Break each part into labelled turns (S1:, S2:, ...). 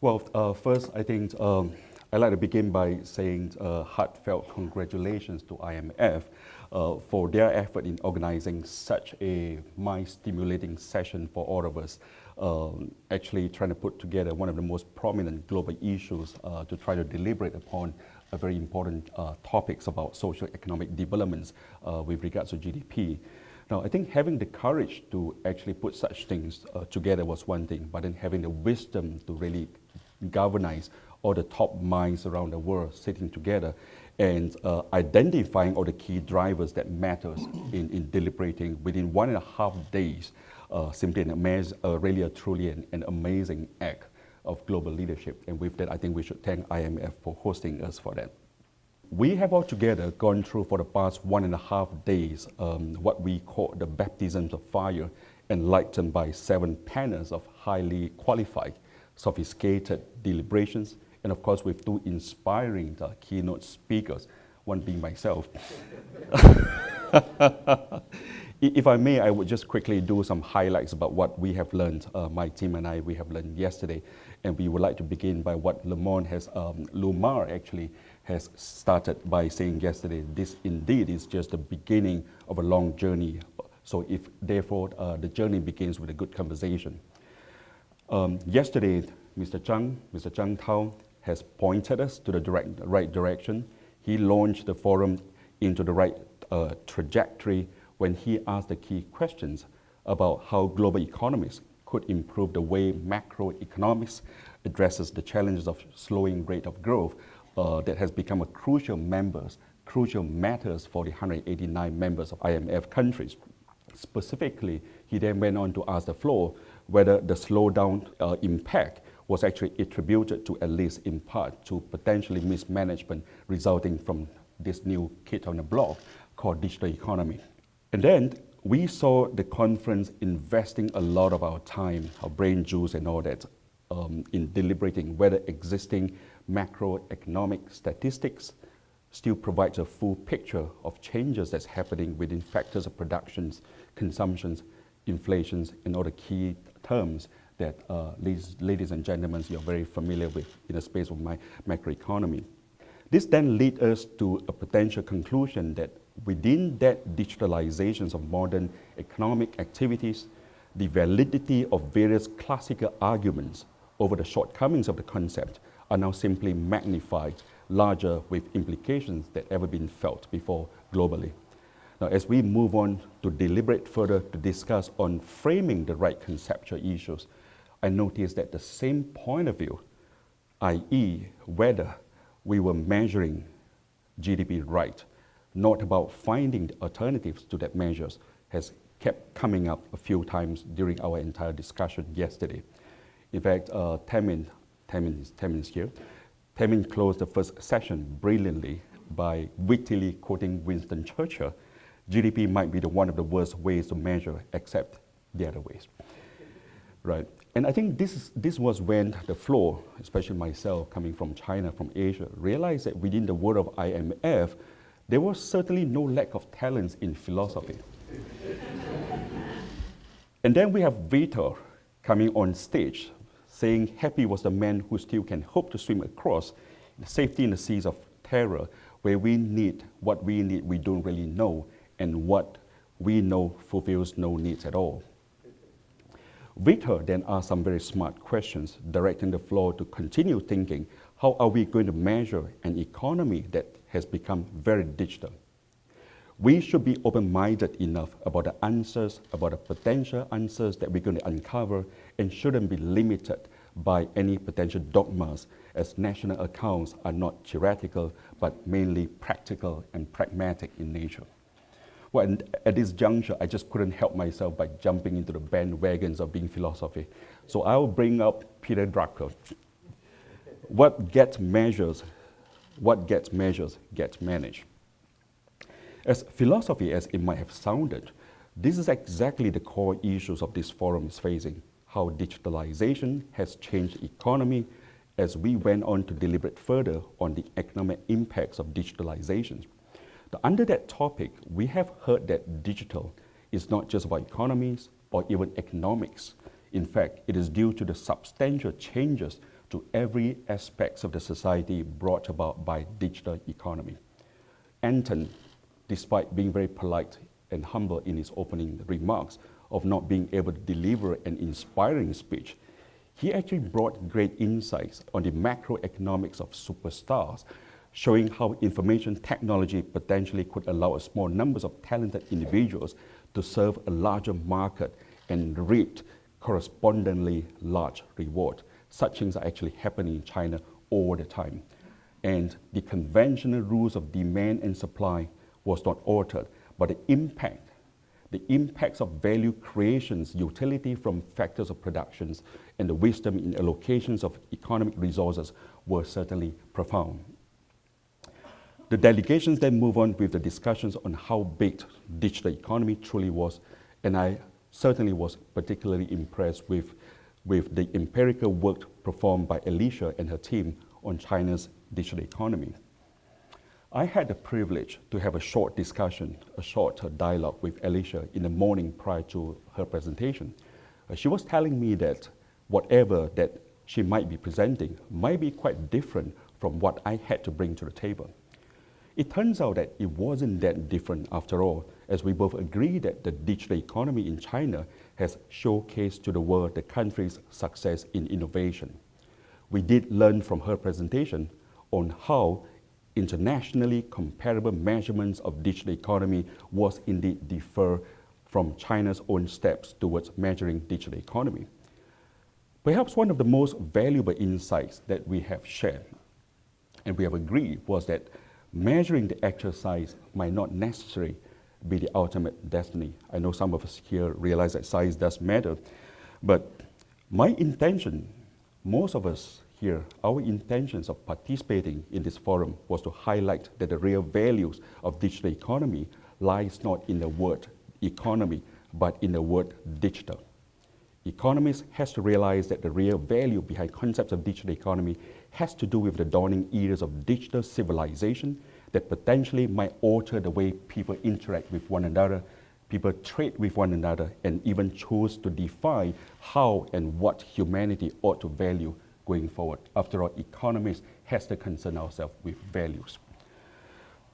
S1: Well, first, I think I'd like to begin by saying heartfelt congratulations to IMF for their effort in organizing such a mind-stimulating session for all of us, actually trying to put together one of the most prominent global issues to try to deliberate upon a very important topics about social economic developments with regards to GDP. Now, I think having the courage to actually put such things together was one thing, but then having the wisdom to really galvanize all the top minds around the world sitting together and identifying all the key drivers that matters in deliberating within 1.5 days, simply really a truly an amazing act of global leadership. And with that, I think we should thank IMF for hosting us for that. We have altogether gone through for the past 1.5 days what we call the baptisms of fire, enlightened by 7 panels of highly qualified, sophisticated deliberations, and of course with 2 inspiring keynote speakers, one being myself. If I may, I would just quickly do some highlights about what we have learned, my team and I, we have learned yesterday. And we would like to begin by what Lumar actually has started by saying yesterday. This indeed is just the beginning of a long journey. So if therefore the journey begins with a good conversation. Yesterday, Mr. Zhang Tao has pointed us to the right direction. He launched the forum into the right trajectory when he asked the key questions about how global economies could improve the way macroeconomics addresses the challenges of slowing rate of growth that has become a crucial matters for the 189 members of IMF countries. Specifically, he then went on to ask the floor whether the slowdown impact was actually attributed to, at least in part, to potentially mismanagement resulting from this new kid on the block called digital economy. And then we saw the conference investing a lot of our time, our brain juice and all that, in deliberating whether existing macroeconomic statistics still provides a full picture of changes that's happening within factors of productions, consumptions, inflations, and all the key terms that ladies and gentlemen, you're very familiar with in the space of macroeconomy. This then leads us to a potential conclusion that within that digitalizations of modern economic activities, the validity of various classical arguments over the shortcomings of the concept are now simply magnified larger with implications that ever been felt before globally. Now, as we move on to deliberate further to discuss on framing the right conceptual issues, I noticed that the same point of view, i.e. whether we were measuring GDP right, not about finding alternatives to that measures, has kept coming up a few times during our entire discussion yesterday. In fact, Tamin is here. Tamin closed the first session brilliantly by wittily quoting Winston Churchill, GDP might be one of the worst ways to measure except the other ways. Right. And I think this was when the floor, especially myself coming from China, from Asia, realized that within the world of IMF, there was certainly no lack of talents in philosophy. And then we have Victor coming on stage saying happy was the man who still can hope to swim across safety in the seas of terror, where we need what we need we don't really know, and what we know fulfills no needs at all. Victor then asked some very smart questions, directing the floor to continue thinking, how are we going to measure an economy that has become very digital? We should be open-minded enough about the answers, about the potential answers that we're going to uncover, and shouldn't be limited by any potential dogmas, as national accounts are not theoretical, but mainly practical and pragmatic in nature. Well, and at this juncture, I just couldn't help myself by jumping into the bandwagons of being philosophy. So I'll bring up Peter Drucker. What gets measured gets managed. As philosophy as it might have sounded, this is exactly the core issues of this forum is facing, how digitalization has changed the economy as we went on to deliberate further on the economic impacts of digitalization. Under that topic, we have heard that digital is not just about economies or even economics. In fact, it is due to the substantial changes to every aspect of the society brought about by digital economy. Anton, despite being very polite and humble in his opening remarks of not being able to deliver an inspiring speech, he actually brought great insights on the macroeconomics of superstars, showing how information technology potentially could allow a small numbers of talented individuals to serve a larger market and reap correspondingly large reward. Such things are actually happening in China all the time. And the conventional rules of demand and supply was not altered, but the impacts of value creations, utility from factors of productions, and the wisdom in allocations of economic resources were certainly profound. The delegations then move on with the discussions on how big digital economy truly was, and I certainly was particularly impressed with the empirical work performed by Alicia and her team on China's digital economy. I had the privilege to have a short discussion, a short dialogue with Alicia in the morning prior to her presentation. She was telling me that whatever that she might be presenting might be quite different from what I had to bring to the table. It turns out that it wasn't that different after all, as we both agree that the digital economy in China has showcased to the world the country's success in innovation. We did learn from her presentation on how internationally comparable measurements of digital economy was indeed differ from China's own steps towards measuring digital economy. Perhaps one of the most valuable insights that we have shared and we have agreed was that measuring the actual size might not necessarily be the ultimate destiny. I know some of us here realize that size does matter, but my intention, most of us here, our intentions of participating in this forum was to highlight that the real values of digital economy lies not in the word economy, but in the word digital. Economists has to realize that the real value behind concepts of digital economy has to do with the dawning eras of digital civilization that potentially might alter the way people interact with one another, people trade with one another, and even choose to define how and what humanity ought to value going forward. After all, economists has to concern ourselves with values.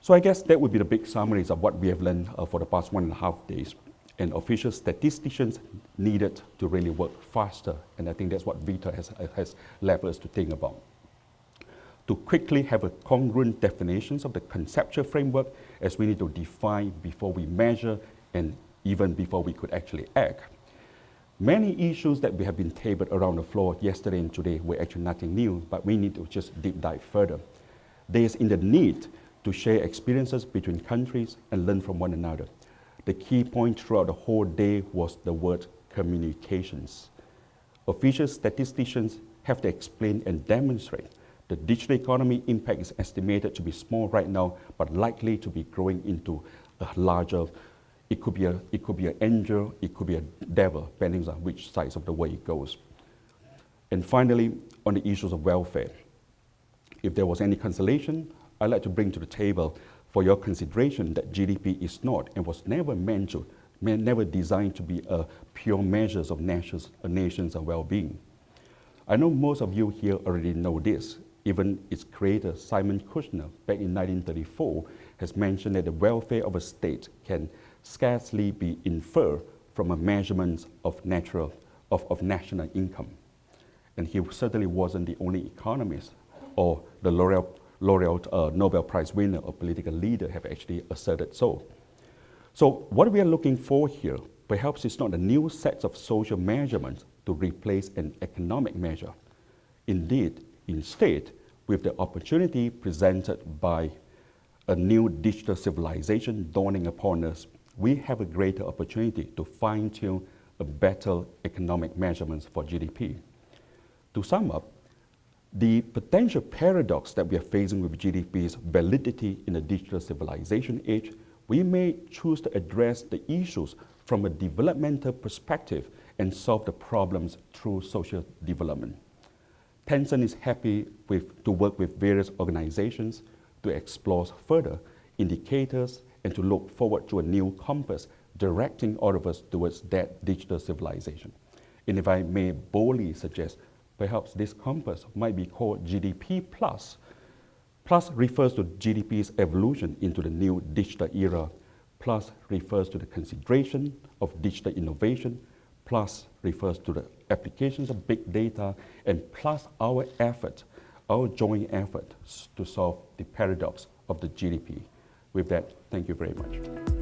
S1: So I guess that would be the big summaries of what we have learned for the past 1.5 days. And official statisticians needed to really work faster. And I think that's what Vita has left us to think about. To quickly have a congruent definitions of the conceptual framework, as we need to define before we measure and even before we could actually act. Many issues that we have been tabled around the floor yesterday and today were actually nothing new, but we need to just deep dive further. There is in the need to share experiences between countries and learn from one another. The key point throughout the whole day was the word communications. Official statisticians have to explain and demonstrate the digital economy impact is estimated to be small right now, but likely to be growing into a larger. It could be an angel, it could be a devil, depending on which side of the way it goes. And finally, on the issues of welfare. If there was any consolation, I'd like to bring to the table for your consideration that GDP is not and was never never designed to be a pure measures of a nation's well-being. I know most of you here already know this. Even its creator, Simon Kushner, back in 1934, has mentioned that the welfare of a state can scarcely be inferred from a measurement of national income. And he certainly wasn't the only economist or the laureate Nobel Prize winner or political leader have actually asserted so. So what we are looking for here, perhaps it's not a new set of social measurements to replace an economic measure. Instead, with the opportunity presented by a new digital civilization dawning upon us, we have a greater opportunity to fine-tune a better economic measurements for GDP. To sum up, the potential paradox that we are facing with GDP's validity in the digital civilization age, we may choose to address the issues from a developmental perspective and solve the problems through social development. Tencent is happy to work with various organizations to explore further indicators and to look forward to a new compass directing all of us towards that digital civilization. And if I may boldly suggest, perhaps this compass might be called GDP plus. Plus refers to GDP's evolution into the new digital era. Plus refers to the consideration of digital innovation. Plus refers to the applications of big data. And plus our effort, our joint effort to solve the paradox of the GDP. With that, thank you very much.